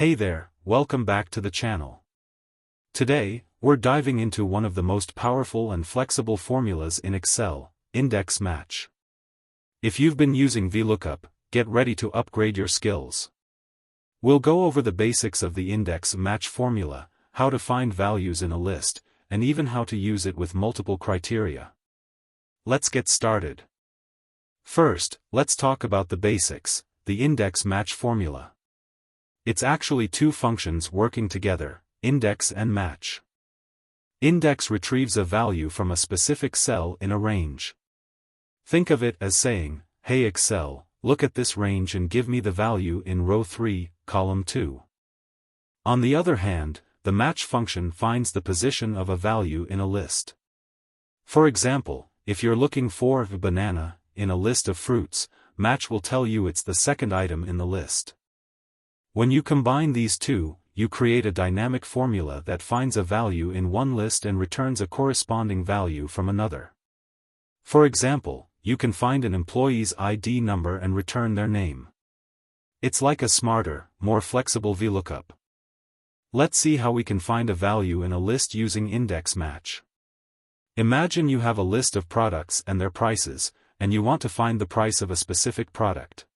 Hey there, welcome back to the channel. Today, we're diving into one of the most powerful and flexible formulas in Excel, index match. If you've been using VLOOKUP, get ready to upgrade your skills. We'll go over the basics of the index match formula, how to find values in a list, and even how to use it with multiple criteria. Let's get started. First, let's talk about the basics, the index match formula. It's actually two functions working together, index and match. Index retrieves a value from a specific cell in a range. Think of it as saying, "Hey Excel, look at this range and give me the value in row 3, column 2. On the other hand, the match function finds the position of a value in a list. For example, if you're looking for a banana in a list of fruits, match will tell you it's the second item in the list. When you combine these two, you create a dynamic formula that finds a value in one list and returns a corresponding value from another. For example, you can find an employee's ID number and return their name. It's like a smarter, more flexible VLOOKUP. Let's see how we can find a value in a list using index match. Imagine you have a list of products and their prices, and you want to find the price of a specific product.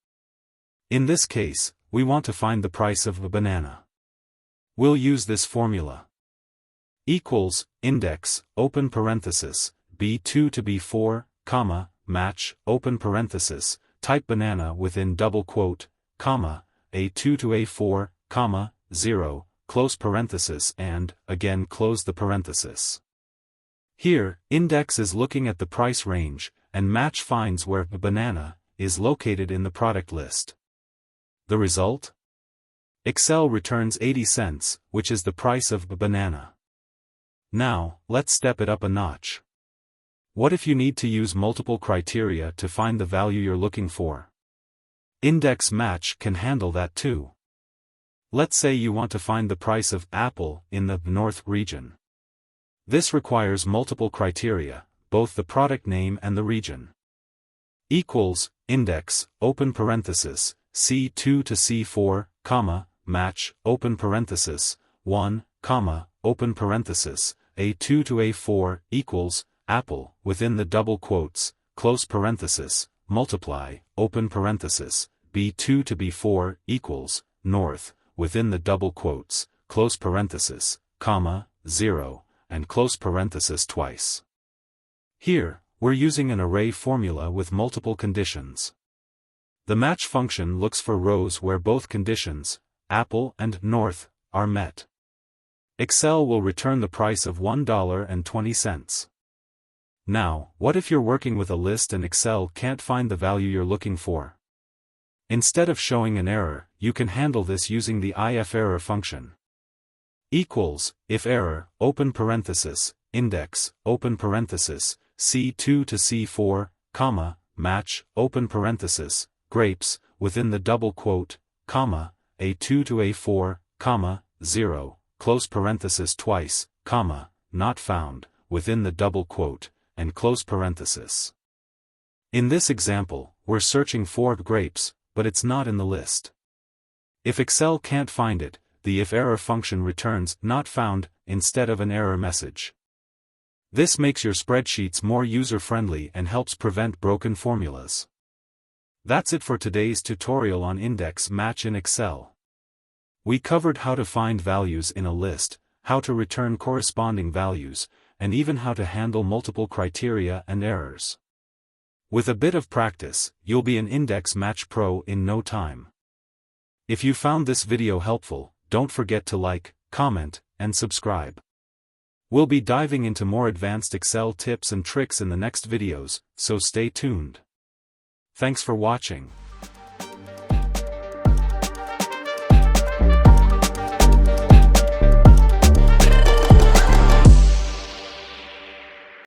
In this case, we want to find the price of a banana. We'll use this formula. Equals, index, open parenthesis, B2 to B4, comma, match, open parenthesis, type banana within double quote, comma, A2 to A4, comma, 0, close parenthesis and, again close the parenthesis. Here, index is looking at the price range, and match finds where a banana is located in the product list. The result? Excel returns 80 cents, which is the price of a banana. Now, let's step it up a notch. What if you need to use multiple criteria to find the value you're looking for? Index match can handle that too. Let's say you want to find the price of apple in the North region. This requires multiple criteria, both the product name and the region. Equals, index, open parenthesis, C2 to C4, comma, match, open parenthesis, 1, comma, open parenthesis, A2 to A4, equals, apple, within the double quotes, close parenthesis, multiply, open parenthesis, B2 to B4, equals, north, within the double quotes, close parenthesis, comma, 0, and close parenthesis twice. Here, we're using an array formula with multiple conditions. The match function looks for rows where both conditions, apple and north, are met. Excel will return the price of $1.20. Now, what if you're working with a list and Excel can't find the value you're looking for? Instead of showing an error, you can handle this using the if_error function. Equals, if error, open parenthesis, index, open parenthesis, C2 to C4, comma, match, open parenthesis, grapes, within the double quote, comma, A2 to A4, comma, 0, close parenthesis twice, comma, not found, within the double quote, and close parenthesis. In this example, we're searching for grapes, but it's not in the list. If Excel can't find it, the if_error function returns not found instead of an error message. This makes your spreadsheets more user-friendly and helps prevent broken formulas. That's it for today's tutorial on index match in Excel. We covered how to find values in a list, how to return corresponding values, and even how to handle multiple criteria and errors. With a bit of practice, you'll be an index match pro in no time. If you found this video helpful, don't forget to like, comment, and subscribe. We'll be diving into more advanced Excel tips and tricks in the next videos, so stay tuned. Thanks for watching.